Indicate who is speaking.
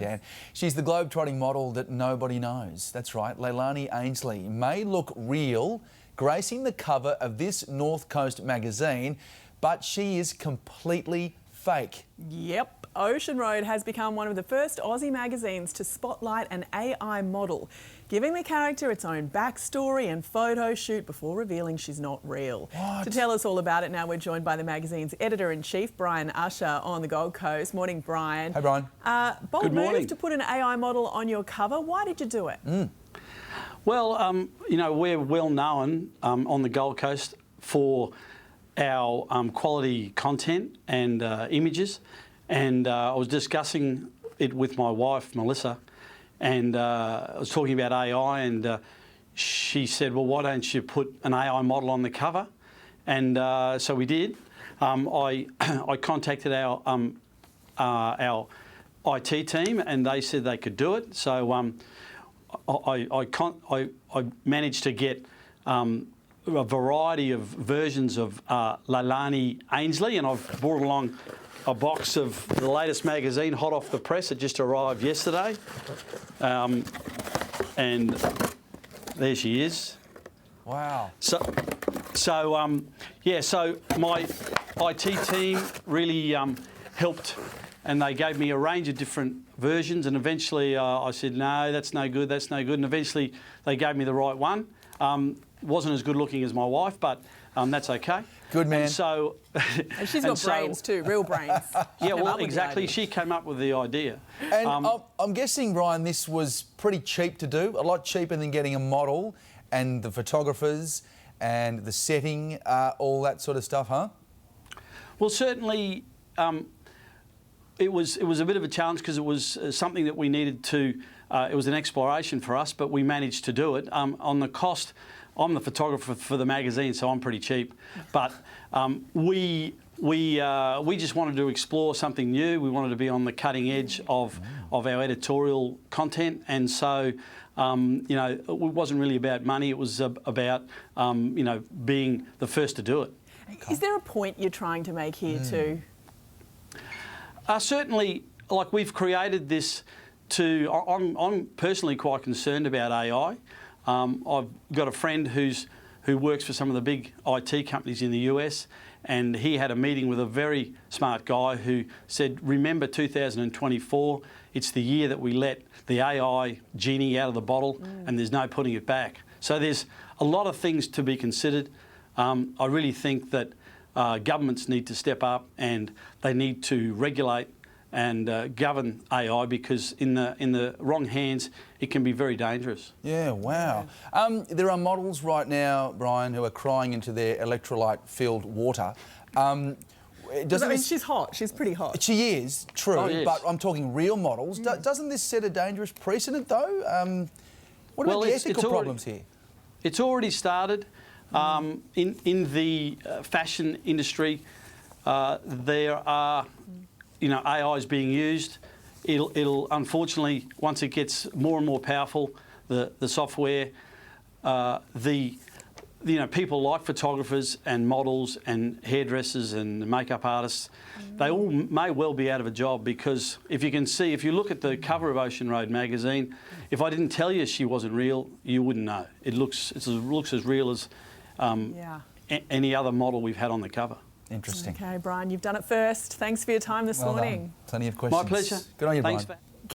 Speaker 1: Dan. She's the globe-trotting model that nobody knows. That's right, Laillani Ainsley may look real, gracing the cover of this North Coast magazine, but she is completely fake.
Speaker 2: Yep. Ocean Road has become one of the first Aussie magazines to spotlight an AI model, giving the character its own backstory and photo shoot before revealing she's not real.
Speaker 1: What?
Speaker 2: To tell us all about it now, we're joined by the magazine's editor-in-chief, Brian Usher, on the Gold Coast. Morning, Brian.
Speaker 1: Hey, Brian.
Speaker 2: Bold move to put an AI model on your cover. Why did you do it?
Speaker 3: Well, you know, we're well known on the Gold Coast for our quality content and images. And I was discussing it with my wife, Melissa, and I was talking about AI, and she said, well, why don't you put an AI model on the cover? And so we did. I contacted our IT team, and they said they could do it. So I managed to get a variety of versions of Laillani Ainsley, and I've brought along a box of the latest magazine, hot off the press. It just arrived yesterday. And there she is.
Speaker 1: Wow.
Speaker 3: So my IT team really helped, and they gave me a range of different versions, and eventually I said, no, that's no good, that's no good, and eventually they gave me the right one. Wasn't as good looking as my wife, but that's okay.
Speaker 1: Good man.
Speaker 3: And so,
Speaker 2: and she's got brains too, real brains.
Speaker 3: Yeah, well, exactly. She came up with the idea.
Speaker 1: And I'm guessing, Brian, this was pretty cheap to do, a lot cheaper than getting a model and the photographers and the setting, all that sort of stuff, huh?
Speaker 3: Well, certainly it was a bit of a challenge because it was something that we needed to, it was an exploration for us, but we managed to do it. On the cost, I'm the photographer for the magazine, so I'm pretty cheap. But we just wanted to explore something new. We wanted to be on the cutting edge of our editorial content, and so you know, it wasn't really about money. It was about you know, being the first to do it.
Speaker 2: Is there a point you're trying to make here too?
Speaker 3: Certainly, like we've created this to. I'm personally quite concerned about AI. I've got a friend who works for some of the big IT companies in the US, and he had a meeting with a very smart guy who said, remember 2024, it's the year that we let the AI genie out of the bottle and there's no putting it back. So there's a lot of things to be considered. I really think that governments need to step up and they need to regulate and govern AI, because in the wrong hands it can be very dangerous.
Speaker 1: Yeah, wow. There are models right now, Brian, who are crying into their electrolyte-filled water.
Speaker 2: I mean, she's hot. She's pretty hot.
Speaker 1: She is, true,
Speaker 3: Oh, yes.
Speaker 1: but I'm talking real models. Doesn't this set a dangerous precedent, though? What about the ethical problems here?
Speaker 3: It's already started. In the fashion industry, there are, you know, AI is being used. It'll unfortunately, once it gets more and more powerful, the software, you know, people like photographers and models and hairdressers and makeup artists, they all may well be out of a job, because if you can see, if you look at the cover of Ocean Road magazine, if I didn't tell you she wasn't real, you wouldn't know. It looks as real as any other model we've had on the cover.
Speaker 1: Interesting.
Speaker 2: Okay, Brian, you've done it first. Thanks for your time this morning.
Speaker 1: Plenty of questions.
Speaker 3: My pleasure.
Speaker 1: Good on you,
Speaker 3: Thanks,
Speaker 1: Brian.